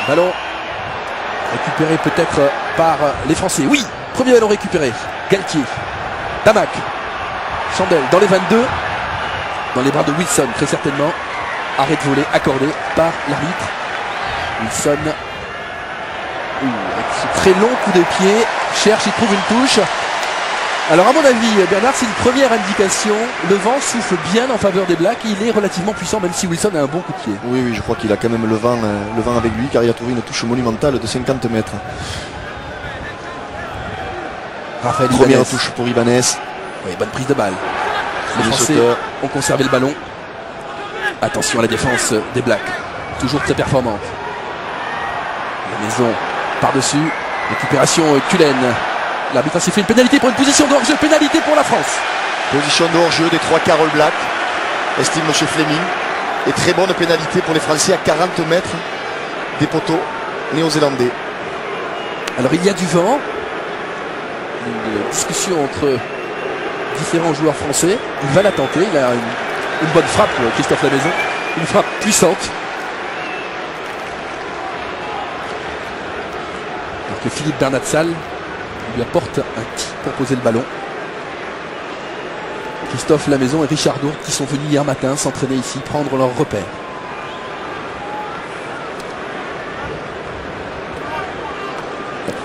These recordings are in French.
Ballon récupéré peut-être par les Français. Oui, premier ballon récupéré. Galtier, Tamac, Chandel dans les 22. Dans les bras de Wilson, très certainement. Arrêt de volée accordé par l'arbitre. Wilson. Avec ce très long coup de pied. Cherche, il trouve une touche. Alors à mon avis, Bernard, c'est une première indication. Le vent souffle bien en faveur des Blacks. Il est relativement puissant, même si Wilson a un bon coup de pied. Oui, oui, je crois qu'il a quand même le vent avec lui, car il a trouvé une touche monumentale de 50 mètres. Raphaël Première Ibanez. touche pour Ibanez. Oui, bonne prise de balle. Les Le Français sauteur. ont conservé le ballon. Attention à la défense des Blacks. Toujours très performante. La maison par-dessus. Récupération Cullen. L'arbitre a sifflé une pénalité pour une position de hors-jeu. Pénalité pour la France. Position de hors-jeu des 3 quarts All Black, estime M. Fleming. Et très bonne pénalité pour les Français à 40 mètres des poteaux néo-zélandais. Alors il y a du vent. Une discussion entre différents joueurs français. Il va la tenter. Il a une bonne frappe, Christophe Lamaison. Une frappe puissante. Alors que Philippe Bernatsal lui apporte un tir pour poser le ballon. Christophe Lamaison et Richard Dourte qui sont venus hier matin s'entraîner ici, prendre leur repère.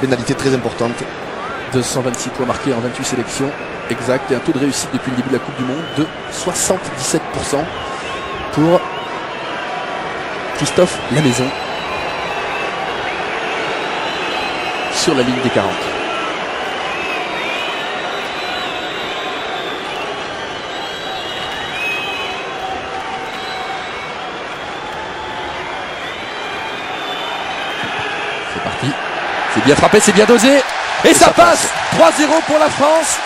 Pénalité très importante. 226 points marqués en 28 sélections exact et un taux de réussite depuis le début de la Coupe du Monde de 77% pour Christophe Lamaison sur la ligne des 40. C'est parti. C'est bien frappé, c'est bien dosé. Et ça passe. 3-0 pour la France.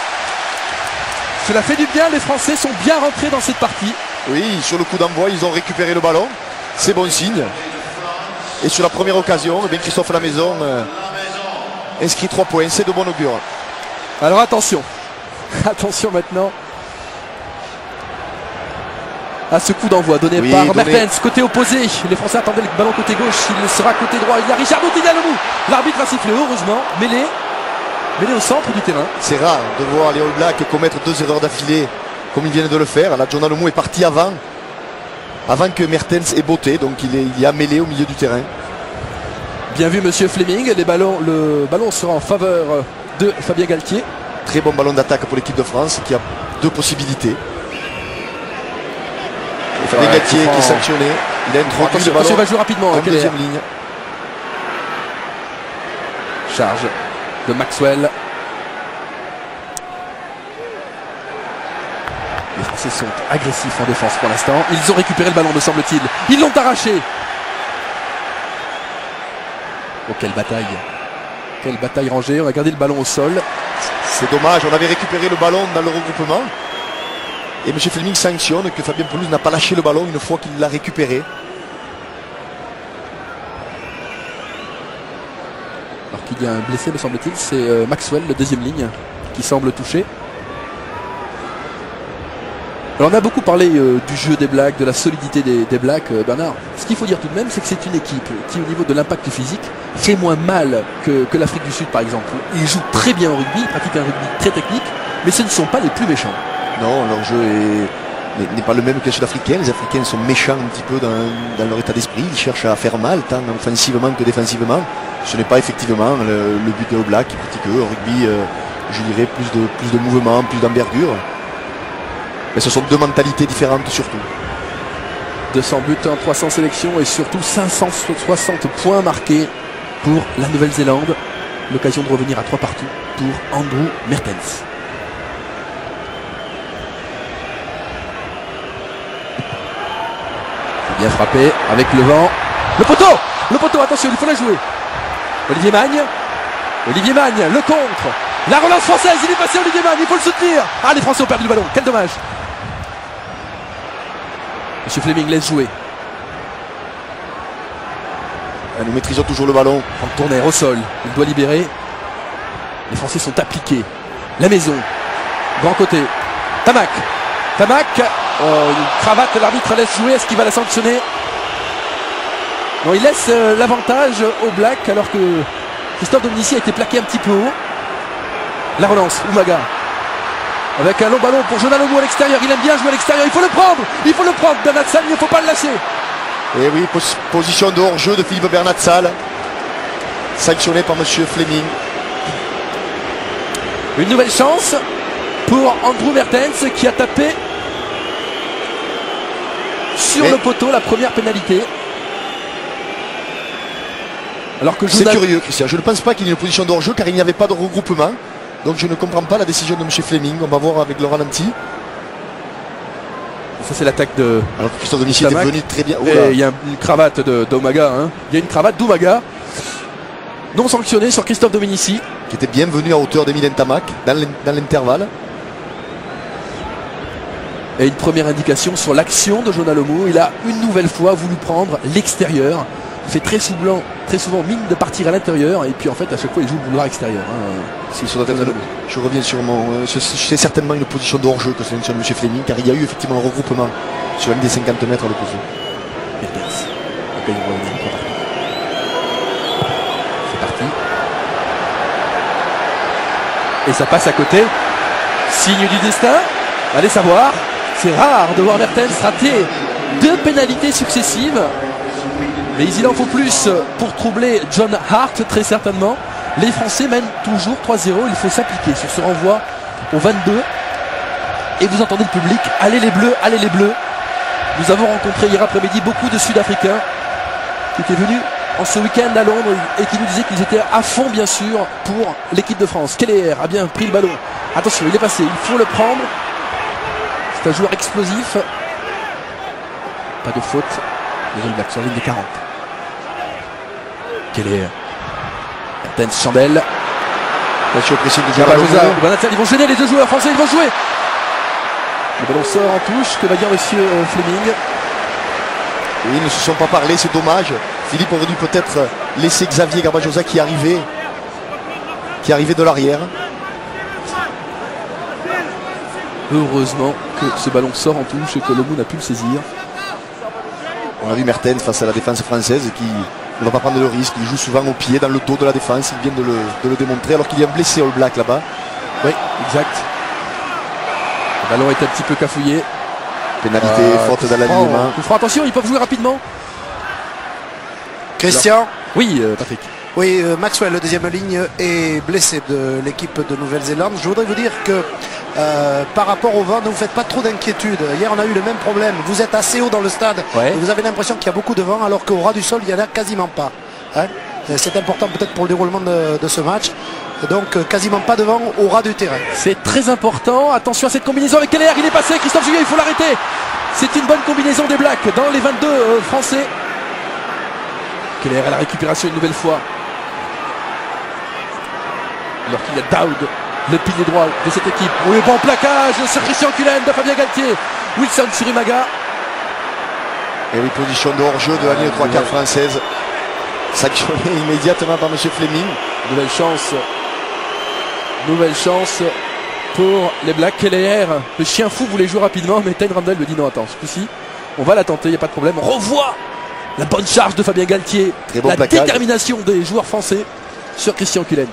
Cela fait du bien, les Français sont bien rentrés dans cette partie. Oui, sur le coup d'envoi, ils ont récupéré le ballon. C'est bon signe. Et sur la première occasion, eh bien, Christophe Lamaison inscrit 3 points. C'est de bon augure. Alors attention. Attention maintenant à ce coup d'envoi donné par Mertens, côté opposé. Les Français attendaient le ballon côté gauche. Il sera côté droit. Il y a Richard Dourte, il y a le bout. L'arbitre a sifflé, heureusement. Mêlé au centre du terrain. C'est rare de voir les All Blacks commettre 2 erreurs d'affilée comme ils viennent de le faire. Là, John Alomou est parti avant que Mertens ait botté. Donc il y a mêlé au milieu du terrain. Bien vu, monsieur Fleming. Le ballon sera en faveur de Fabien Galtier. Très bon ballon d'attaque pour l'équipe de France qui a 2 possibilités. Fabien Galtier qui est sanctionné. Il a introduit le ballon va jouer rapidement en deuxième ligne. Charge de Maxwell. Les Français sont agressifs en défense pour l'instant. Ils ont récupéré le ballon, me semble-t-il. Ils l'ont arraché. Oh, quelle bataille. Quelle bataille rangée. On a gardé le ballon au sol. C'est dommage. On avait récupéré le ballon dans le regroupement. Et M. Fleming sanctionne que Fabien Pelouse n'a pas lâché le ballon une fois qu'il l'a récupéré. Alors qu'il y a un blessé, me semble-t-il, c'est Maxwell, le deuxième ligne, qui semble touché. Alors on a beaucoup parlé du jeu des Blacks, de la solidité des Blacks, Bernard. Ce qu'il faut dire tout de même, c'est que c'est une équipe qui, au niveau de l'impact physique, fait moins mal que l'Afrique du Sud, par exemple. Ils jouent très bien au rugby, ils pratiquent un rugby très technique, mais ce ne sont pas les plus méchants. Non, leur jeu n'est pas le même que les Sud-Africains. Les Africains sont méchants un petit peu dans leur état d'esprit. Ils cherchent à faire mal, tant offensivement que défensivement. Ce n'est pas effectivement le but des All Blacks qui pratiquent eux. Au rugby, je dirais plus de mouvement, plus d'envergure. Mais ce sont 2 mentalités différentes surtout. 200 buts en 300 sélections et surtout 560 points marqués pour la Nouvelle-Zélande. L'occasion de revenir à 3 partout pour Andrew Mertens. Bien frappé avec le vent. Le poteau, attention, il faut la jouer. Olivier Magne, le contre. La relance française, il est passé Olivier Magne, il faut le soutenir. Ah, les Français ont perdu le ballon, quel dommage. Monsieur Fleming laisse jouer. Nous maîtrisons toujours le ballon. Franck Tournaire au sol, il doit libérer. Les Français sont appliqués. La maison, grand côté. Tamac, une cravate, l'arbitre laisse jouer, est-ce qu'il va la sanctionner? Non, il laisse l'avantage aux Blacks alors que Christophe Dominici a été plaqué un petit peu haut. La relance, Umaga. Avec un long ballon pour Jonah Lomu à l'extérieur. Il aime bien jouer à l'extérieur. Il faut le prendre. Il faut le prendre. Bernat Sall, il ne faut pas le lâcher. Et oui, position de hors-jeu de Philippe Bernat Sall. Sanctionné par monsieur Fleming. Une nouvelle chance pour Andrew Mertens qui a tapé sur le poteau la première pénalité. Alors que c'est curieux, Christian. Je ne pense pas qu'il y ait une position de hors-jeu car il n'y avait pas de regroupement. Donc je ne comprends pas la décision de M. Fleming. On va voir avec le ralenti. Ça c'est l'attaque de... Alors que Christophe Dominici était venu très bien. Et il y a une cravate d'Umaga. Hein. Il y a une cravate d'Umaga non sanctionnée sur Christophe Dominici. Qui était bien venu à hauteur d'Emile Ntamak dans l'intervalle. Et une première indication sur l'action de Jonah Lomu. Il a une nouvelle fois voulu prendre l'extérieur. Il fait très souvent mine de partir à l'intérieur. Et puis en fait à chaque fois il joue le boulevard extérieur. Hein. Je reviens sur mon... c'est certainement une position de hors-jeu que sélectionne M. Fleming, car il y a eu effectivement un regroupement sur une des 50 mètres à l'opposé. C'est parti. Et ça passe à côté. Signe du destin. Allez savoir. C'est rare de voir Mertens rater 2 pénalités successives. Mais il en faut plus pour troubler John Hart, très certainement. Les Français mènent toujours 3-0. Il faut s'appliquer sur ce renvoi au 22. Et vous entendez le public. Allez les Bleus, allez les Bleus. Nous avons rencontré hier après-midi beaucoup de Sud-Africains qui étaient venus en ce week-end à Londres et qui nous disaient qu'ils étaient à fond, bien sûr, pour l'équipe de France. Keller a bien pris le ballon. Attention, il est passé. Il faut le prendre. C'est un joueur explosif. Pas de faute. Les All Blacks sur la ligne des 40. Keller. Mertens, Chandel. Attention précis de ils vont gêner les deux joueurs français, ils vont jouer. Le ballon sort en touche, que va dire monsieur Fleming. Oui, ils ne se sont pas parlé, c'est dommage. Philippe aurait dû peut-être laisser Xavier Garbajosa qui arrivait de l'arrière. Heureusement que ce ballon sort en touche et que Lomu n'a pu le saisir. On a vu Mertens face à la défense française qui ne va pas prendre le risque. Il joue souvent au pied, dans le dos de la défense. Il vient de le démontrer alors qu'il y a un blessé All Black là-bas. Oui, exact. Le ballon est un petit peu cafouillé. Pénalité, faute dans l'alignement. Il faut attention, ils peuvent jouer rapidement. Christian. Alors, oui, Patrick. Oui, Maxwell, le deuxième ligne, est blessé de l'équipe de Nouvelle-Zélande. Je voudrais vous dire que par rapport au vent, ne vous faites pas trop d'inquiétude. Hier, on a eu le même problème. Vous êtes assez haut dans le stade. Ouais. Et vous avez l'impression qu'il y a beaucoup de vent, alors qu'au ras du sol, il n'y en a quasiment pas. Hein, c'est important peut-être pour le déroulement de ce match. Donc, quasiment pas de vent au ras du terrain. C'est très important. Attention à cette combinaison avec Keller. Il est passé. Christophe Juillet, il faut l'arrêter. C'est une bonne combinaison des Blacks dans les 22 Français. Keller à la récupération une nouvelle fois. Alors qu'il y a Daoud, le pilier droit de cette équipe. Oui, bon plaquage sur Christian Cullen de Fabien Galtier. Wilson sur Umaga. Et oui, position de hors-jeu de la ligne 3/4 française. Sanctionné immédiatement par M. Fleming. Nouvelle chance pour les Blacks. Keller, le chien fou voulait jouer rapidement, mais Tyne Randall me dit non, attends, ce coup-ci, on va la tenter, il n'y a pas de problème. On revoit la bonne charge de Fabien Galtier. Très bon la plaquage. Détermination des joueurs français sur Christian Cullen.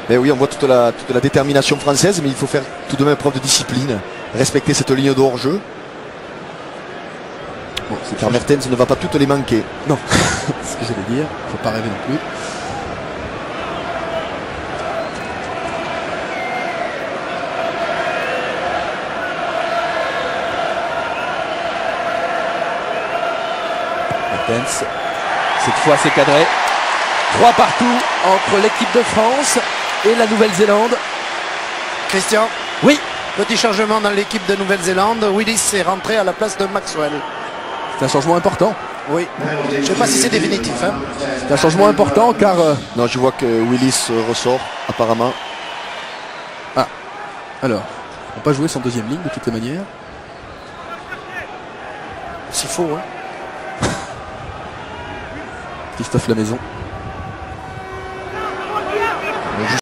Mais oui, on voit toute la détermination française, mais il faut faire tout de même preuve de discipline. Respecter cette ligne de hors-jeu. Bon, car Mertens ne va pas toutes les manquer. Non, c'est ce que j'allais dire, il ne faut pas rêver non plus. Mertens, cette fois c'est cadré. 3 partout entre l'équipe de France et la Nouvelle-Zélande. Christian. Oui. Petit changement dans l'équipe de Nouvelle-Zélande. Willis est rentré à la place de Maxwell. C'est un changement important. Oui. Je ne sais pas si c'est définitif. Hein. C'est un changement important car... Non, je vois que Willis ressort apparemment. Ah. Alors, on va pas jouer son deuxième ligne de toutes les manières. S'il faut. Hein. Christophe Lamaison.